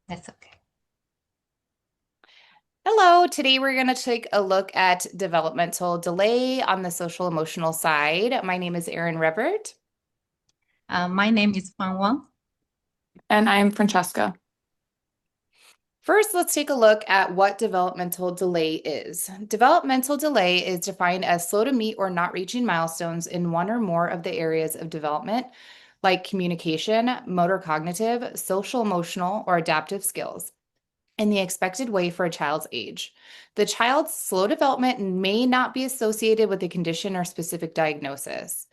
That's okay. Hello, today we're going to take a look at developmental delay on the social emotional side. My name is Erin Revert. My name is Fan Wang. And I'm Francesca. First, let's take a look at what developmental delay is. Developmental delay is defined as slow to meet or not reaching milestones in one or more of the areas of development, like communication, motor cognitive, social emotional, or adaptive skills, in the expected way for a child's age. The child's slow development may not be associated with a condition or specific diagnosis.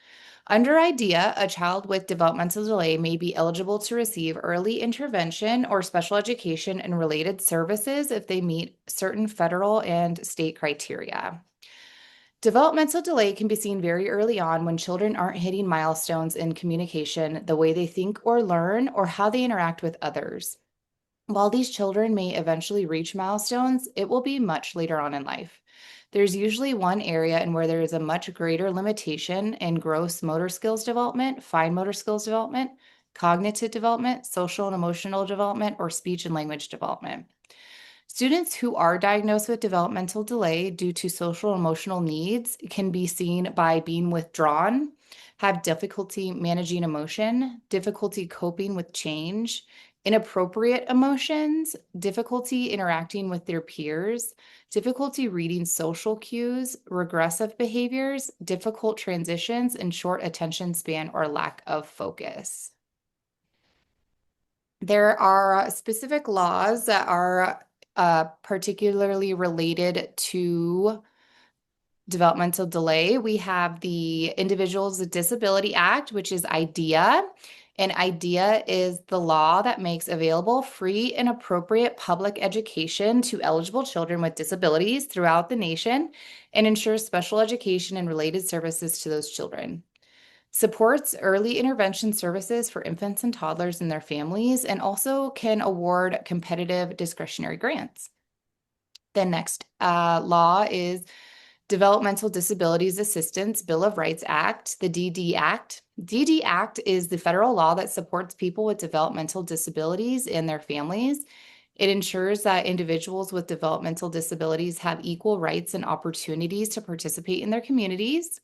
Under IDEA, a child with developmental delay may be eligible to receive early intervention or special education and related services if they meet certain federal and state criteria. Developmental delay can be seen very early on when children aren't hitting milestones in communication, the way they think or learn, or how they interact with others. While these children may eventually reach milestones, it will be much later on in life. There's usually one area in where there is a much greater limitation in gross motor skills development, fine motor skills development, cognitive development, social and emotional development, or speech and language development. Students who are diagnosed with developmental delay due to social and emotional needs can be seen by being withdrawn, have difficulty managing emotion, difficulty coping with change, inappropriate emotions, difficulty interacting with their peers, difficulty reading social cues, regressive behaviors, difficult transitions, and short attention span or lack of focus. There are specific laws that are particularly related to developmental delay. We have the Individuals with Disability Act, which is IDEA. And IDEA is the law that makes available free and appropriate public education to eligible children with disabilities throughout the nation and ensures special education and related services to those children. Supports early intervention services for infants and toddlers and their families, and also can award competitive discretionary grants. The next law is Developmental Disabilities Assistance Bill of Rights Act, the DD Act. DD Act is the federal law that supports people with developmental disabilities and their families. It ensures that individuals with developmental disabilities have equal rights and opportunities to participate in their communities.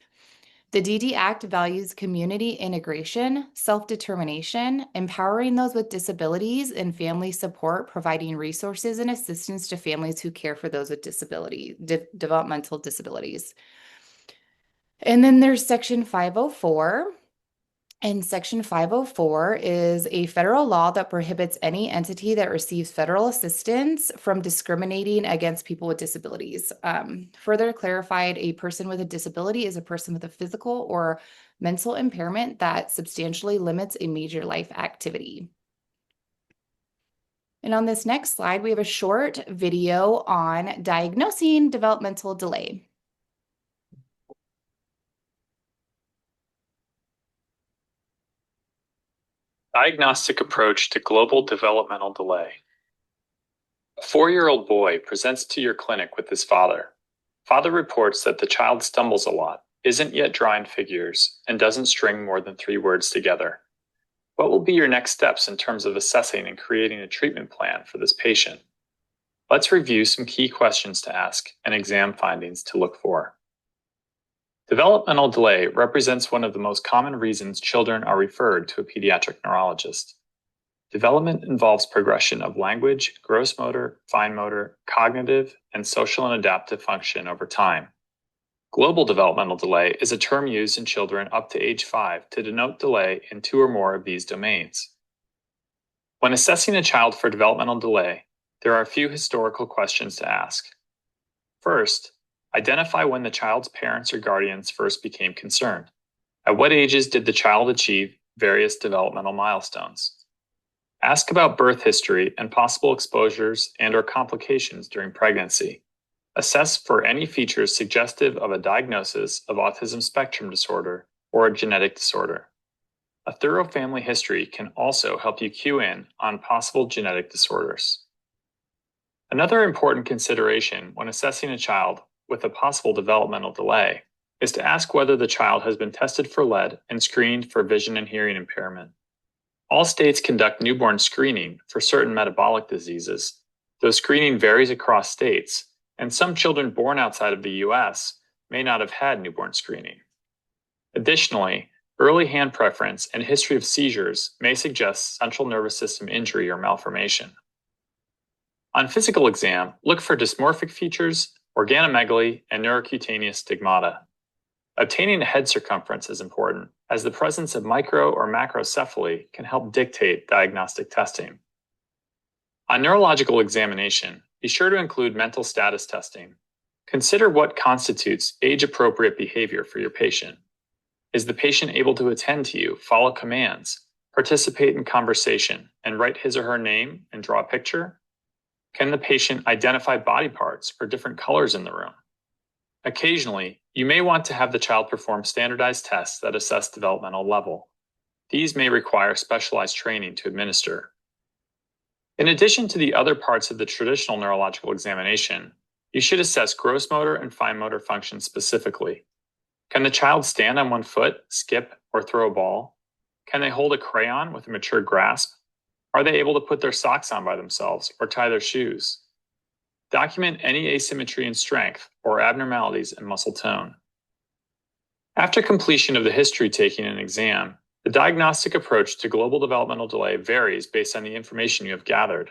The DD Act values community integration, self-determination, empowering those with disabilities, and family support, providing resources and assistance to families who care for those with developmental disabilities. And then there's Section 504. And Section 504 is a federal law that prohibits any entity that receives federal assistance from discriminating against people with disabilities. Further clarified, a person with a disability is a person with a physical or mental impairment that substantially limits a major life activity. And on this next slide, we have a short video on diagnosing developmental delay. Diagnostic approach to global developmental delay. A 4-year-old boy presents to your clinic with his father. Father reports that the child stumbles a lot, isn't yet drawing figures, and doesn't string more than 3 words together. What will be your next steps in terms of assessing and creating a treatment plan for this patient? Let's review some key questions to ask and exam findings to look for. Developmental delay represents one of the most common reasons children are referred to a pediatric neurologist. Development involves progression of language, gross motor, fine motor, cognitive, and social and adaptive function over time. Global developmental delay is a term used in children up to age 5 to denote delay in 2 or more of these domains. When assessing a child for developmental delay, there are a few historical questions to ask. First, identify when the child's parents or guardians first became concerned. At what ages did the child achieve various developmental milestones? Ask about birth history and possible exposures and/or complications during pregnancy. Assess for any features suggestive of a diagnosis of autism spectrum disorder or a genetic disorder. A thorough family history can also help you cue in on possible genetic disorders. Another important consideration when assessing a child with a possible developmental delay is to ask whether the child has been tested for lead and screened for vision and hearing impairment. All states conduct newborn screening for certain metabolic diseases, though screening varies across states, and some children born outside of the US may not have had newborn screening. Additionally, early hand preference and history of seizures may suggest central nervous system injury or malformation. On physical exam, look for dysmorphic features, organomegaly, and neurocutaneous stigmata. Obtaining a head circumference is important, as the presence of micro or macrocephaly can help dictate diagnostic testing. On neurological examination, be sure to include mental status testing. Consider what constitutes age-appropriate behavior for your patient. Is the patient able to attend to you, follow commands, participate in conversation, and write his or her name and draw a picture? Can the patient identify body parts or different colors in the room? Occasionally, you may want to have the child perform standardized tests that assess developmental level. These may require specialized training to administer. In addition to the other parts of the traditional neurological examination, you should assess gross motor and fine motor function specifically. Can the child stand on one foot, skip, or throw a ball? Can they hold a crayon with a mature grasp? Are they able to put their socks on by themselves or tie their shoes? Document any asymmetry in strength or abnormalities in muscle tone. After completion of the history taking and exam, the diagnostic approach to global developmental delay varies based on the information you have gathered.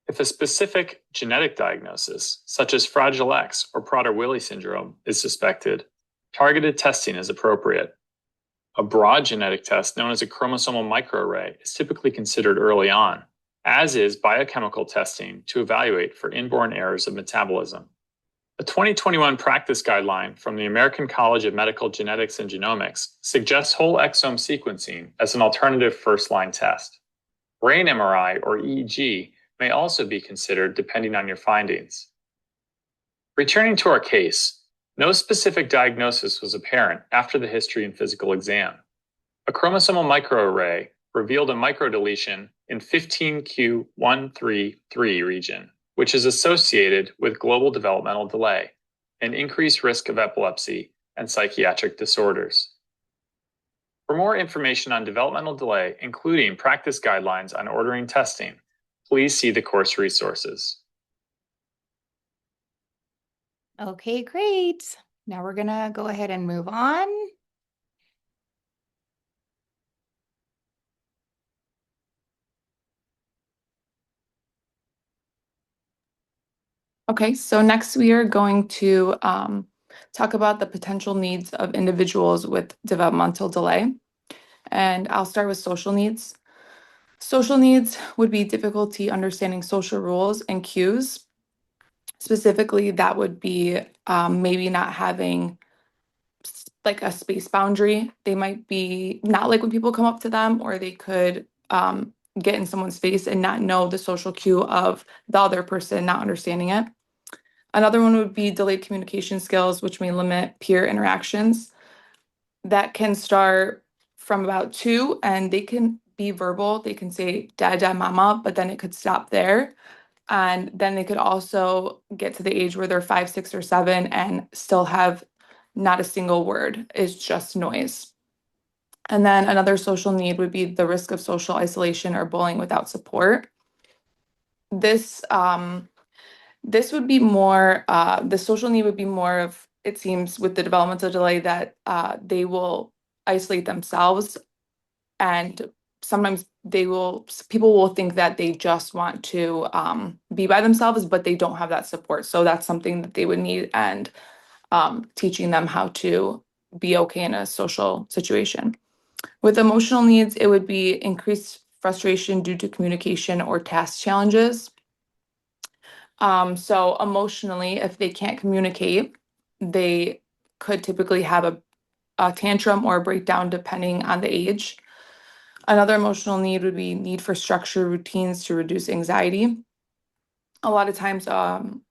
If a specific genetic diagnosis, such as Fragile X or Prader-Willi syndrome, is suspected, targeted testing is appropriate. A broad genetic test known as a chromosomal microarray is typically considered early on, as is biochemical testing to evaluate for inborn errors of metabolism. A 2021 practice guideline from the American College of Medical Genetics and Genomics suggests whole exome sequencing as an alternative first-line test. Brain MRI or EEG may also be considered depending on your findings. Returning to our case, no specific diagnosis was apparent after the history and physical exam. A chromosomal microarray revealed a microdeletion in 15q133 region, which is associated with global developmental delay, an increased risk of epilepsy, and psychiatric disorders. For more information on developmental delay, including practice guidelines on ordering testing, please see the course resources. Okay, great. Now we're gonna go ahead and move on. Okay, so next we are going to talk about the potential needs of individuals with developmental delay. And I'll start with social needs. Social needs would be difficulty understanding social rules and cues. Specifically, that would be maybe not having like a space boundary. They might be not like when people come up to them, or they could get in someone's face and not know the social cue of the other person not understanding it. Another one would be delayed communication skills, which may limit peer interactions. That can start from about 2, and they can be verbal. They can say dada, mama, but then it could stop there. And then they could also get to the age where they're 5, 6, or 7 and still have not a single word. It's just noise. And then another social need would be the risk of social isolation or bullying without support. This would be more, the social need would be more of, it seems, with the developmental delay that they will isolate themselves, and sometimes people will think that they just want to be by themselves, but they don't have that support. So that's something that they would need, and teaching them how to be okay in a social situation. With emotional needs, it would be increased frustration due to communication or task challenges. So emotionally, if they can't communicate, they could typically have a tantrum or a breakdown depending on the age. Another emotional need would be need for structure routines to reduce anxiety. A lot of times,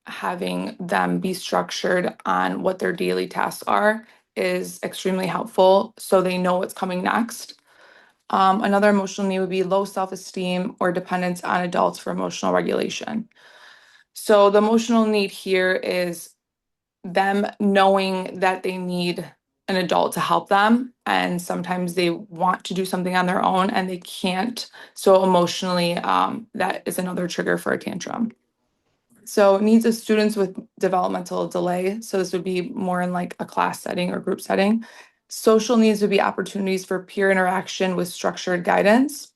having them be structured on what their daily tasks are is extremely helpful, so they know what's coming next. Another emotional need would be low self-esteem or dependence on adults for emotional regulation. So the emotional need here is them knowing that they need an adult to help them, and sometimes they want to do something on their own and they can't. So emotionally, that is another trigger for a tantrum. So needs of students with developmental delay. So this would be more in like a class setting or group setting. Social needs would be opportunities for peer interaction with structured guidance.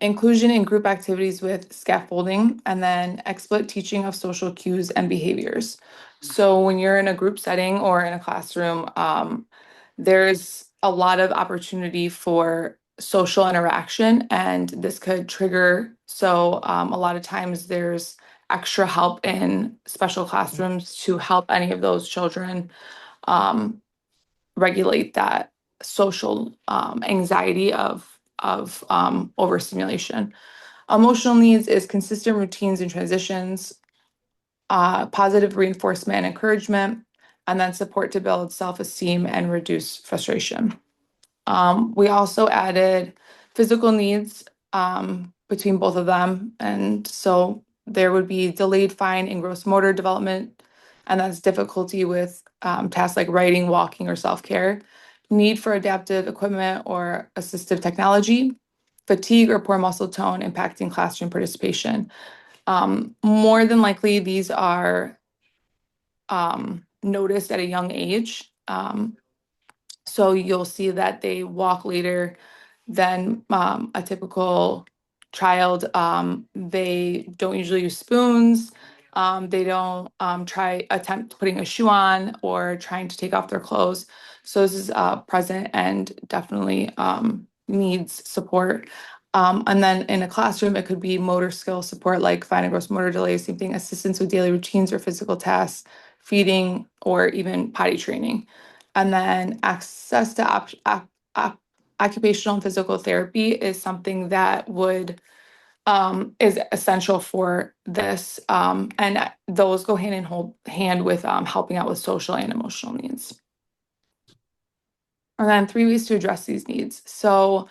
Inclusion in group activities with scaffolding, and then explicit teaching of social cues and behaviors. So when you're in a group setting or in a classroom, there's a lot of opportunity for social interaction, and this could trigger. So a lot of times there's extra help in special classrooms to help any of those children regulate that social anxiety of overstimulation. Emotional needs is consistent routines and transitions, positive reinforcement and encouragement, and then support to build self-esteem and reduce frustration. We also added physical needs between both of them. And so there would be delayed fine and gross motor development, and that's difficulty with tasks like writing, walking, or self-care, need for adaptive equipment or assistive technology, fatigue or poor muscle tone impacting classroom participation. More than likely, these are noticed at a young age. So you'll see that they walk later than a typical child. They don't usually use spoons. They don't attempt putting a shoe on or trying to take off their clothes. So this is present and definitely needs support. And then in a classroom, it could be motor skill support like fine and gross motor delays, same thing, assistance with daily routines or physical tasks, feeding, or even potty training. And then access to occupational and physical therapy is something that would is essential for this. And those go hand in hand with helping out with social and emotional needs. And then 3 ways to address these needs. So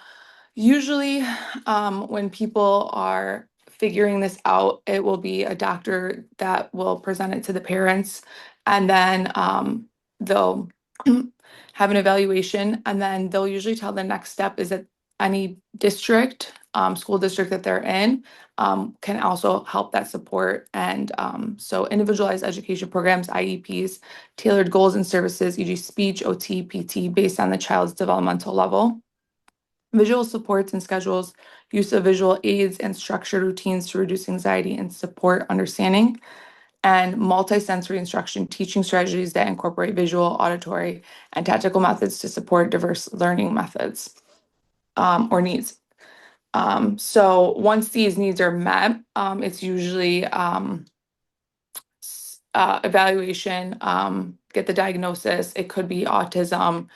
usually, when people are figuring this out, it will be a doctor that will present it to the parents, and then they'll have an evaluation, and then they'll usually tell the next step is that any district, school district that they're in, can also help that support. And so individualized education programs, IEPs, tailored goals and services, e.g. speech, OT, PT, based on the child's developmental level. Visual supports and schedules, use of visual aids and structured routines to reduce anxiety and support understanding, and multisensory instruction, teaching strategies that incorporate visual, auditory, and tactical methods to support diverse learning methods or needs. So once these needs are met, it's usually evaluation, get the diagnosis. It could be autism.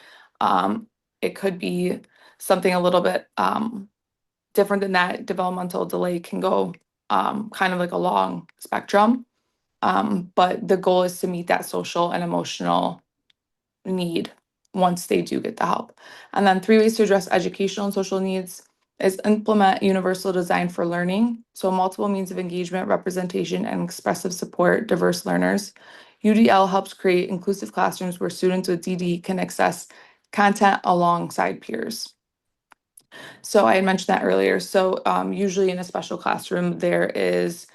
It could be something a little bit different than that. Developmental delay can go kind of like a long spectrum. But the goal is to meet that social and emotional need once they do get the help. And then 3 ways to address educational and social needs is implement universal design for learning. So multiple means of engagement, representation, and expressive support diverse learners. UDL helps create inclusive classrooms where students with DD can access content alongside peers. So I had mentioned that earlier. So usually in a special classroom, there is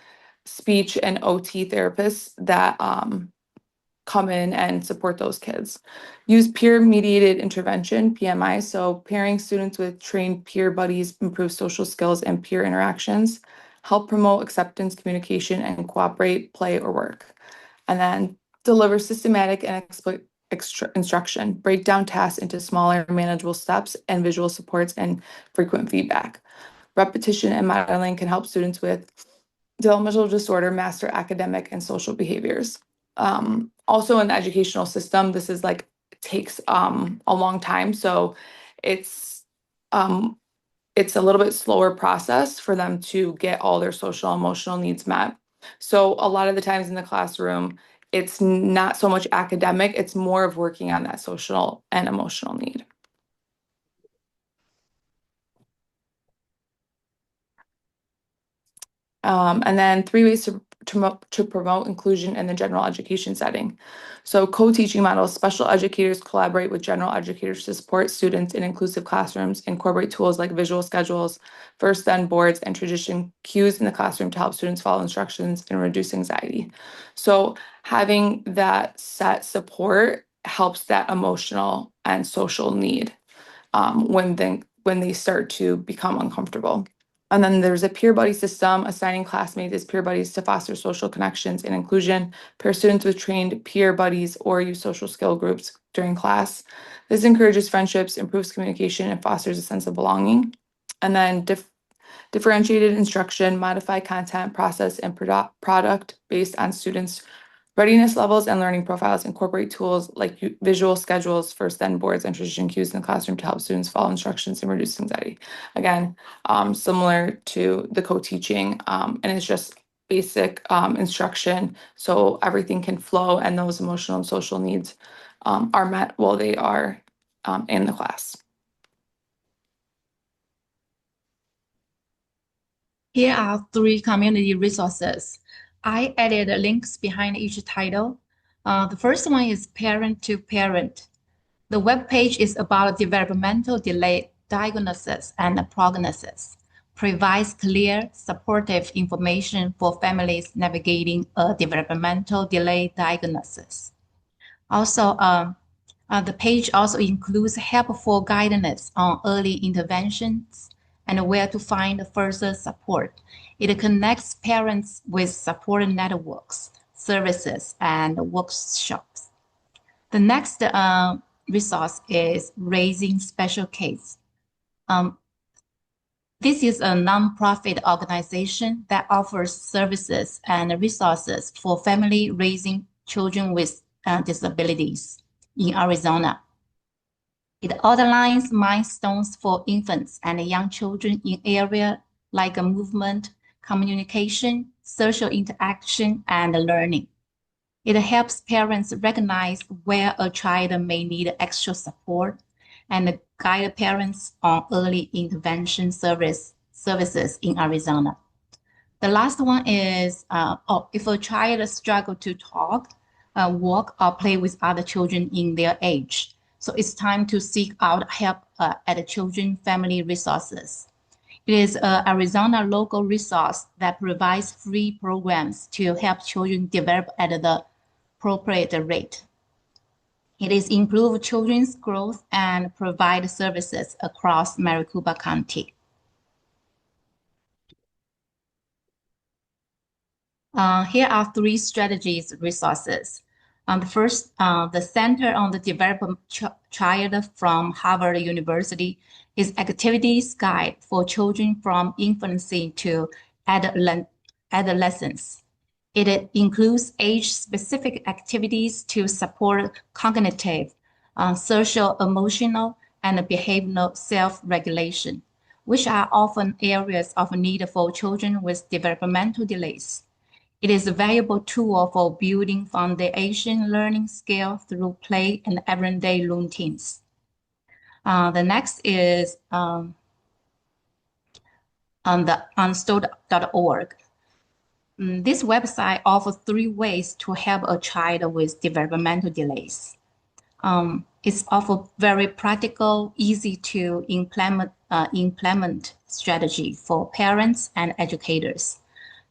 speech and OT therapists that come in and support those kids. Use peer-mediated intervention, PMI. So pairing students with trained peer buddies improves social skills and peer interactions. Help promote acceptance, communication, and cooperate, play, or work. And then deliver systematic and explicit instruction. Break down tasks into smaller, manageable steps and visual supports and frequent feedback. Repetition and modeling can help students with developmental disorder master academic and social behaviors. Also in the educational system, this is like takes a long time. So it's a little bit slower process for them to get all their social emotional needs met. So a lot of the times in the classroom, it's not so much academic, it's more of working on that social and emotional need. And then 3 ways to to promote inclusion in the general education setting. So co-teaching models, special educators collaborate with general educators to support students in inclusive classrooms, incorporate tools like visual schedules, first then boards, and tradition cues in the classroom to help students follow instructions and reduce anxiety. So having that set support helps that emotional and social need when they start to become uncomfortable. And then there's a peer buddy system, assigning classmates as peer buddies to foster social connections and inclusion, pair students with trained peer buddies, or use social skill groups during class. This encourages friendships, improves communication, and fosters a sense of belonging. And then differentiated instruction, modify content, process, and product based on students' readiness levels and learning profiles, incorporate tools like visual schedules, first then boards, and tradition cues in the classroom to help students follow instructions and reduce anxiety. Again, similar to the co-teaching, and it's just basic instruction so everything can flow and those emotional and social needs are met while they are in the class. Here are 3 community resources. I added links behind each title. The first one is Parent to Parent. The webpage is about developmental delay diagnosis and prognosis, provides clear, supportive information for families navigating a developmental delay diagnosis. Also, the page also includes helpful guidance on early interventions and where to find further support. It connects parents with support networks, services, and workshops. The next resource is Raising Special Kids. This is a nonprofit organization that offers services and resources for family raising children with disabilities in Arizona. It outlines milestones for infants and young children in areas like movement, communication, social interaction, and learning. It helps parents recognize where a child may need extra support and guide parents on early intervention services in Arizona. The last one is, if a child struggles to talk, walk, or play with other children in their age. So it's time to seek out help at Children Family Resources. It is an Arizona local resource that provides free programs to help children develop at the appropriate rate. It is improve children's growth and provide services across Maricopa County. Here are 3 strategies resources. The first, the Center on the Development Child from Harvard University is activities guide for children from infancy to adolescence. It includes age-specific activities to support cognitive, social, emotional, and behavioral self-regulation, which are often areas of need for children with developmental delays. It is a valuable tool for building foundation learning skills through play and everyday routines. The next is on the unstored.org. This website offers 3 ways to help a child with developmental delays. It's also very practical, easy to implement strategy for parents and educators.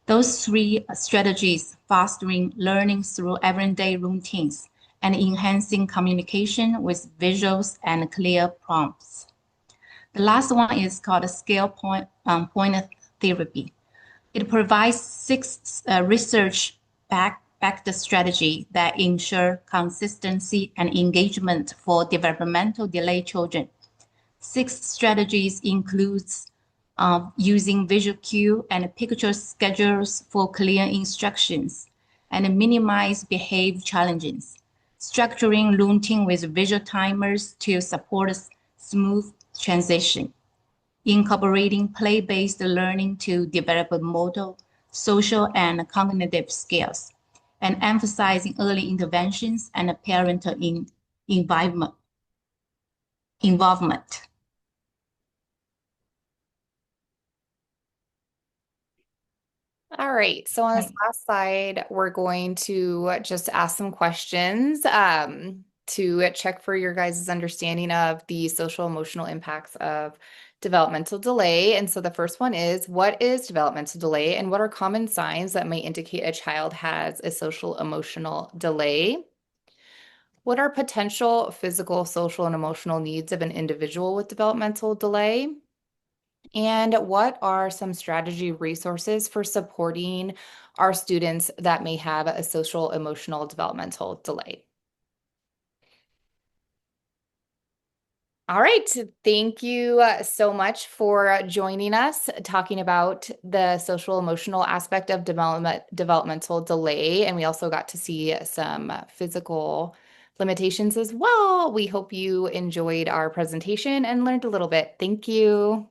Those 3 strategies, fostering learning through everyday routines and enhancing communication with visuals and clear prompts. The last one is called scale point therapy. It provides 6 research-backed strategies that ensure consistency and engagement for developmental delay children. 6 strategies includes using visual cue and picture schedules for clear instructions and minimize behavior challenges, structuring routine with visual timers to support smooth transition, incorporating play-based learning to develop motor, social, and cognitive skills, and emphasizing early interventions and parental involvement. All right, so on this Right. last slide, we're going to just ask some questions to check for your guys' understanding of the social emotional impacts of developmental delay. And so the first one is, what is developmental delay and what are common signs that may indicate a child has a social emotional delay? What are potential physical, social, and emotional needs of an individual with developmental delay? And what are some strategy resources for supporting our students that may have a social, emotional, developmental delay? All right, thank you so much for joining us, talking about the social emotional aspect of developmental delay. And we also got to see some physical limitations as well. We hope you enjoyed our presentation and learned a little bit. Thank you.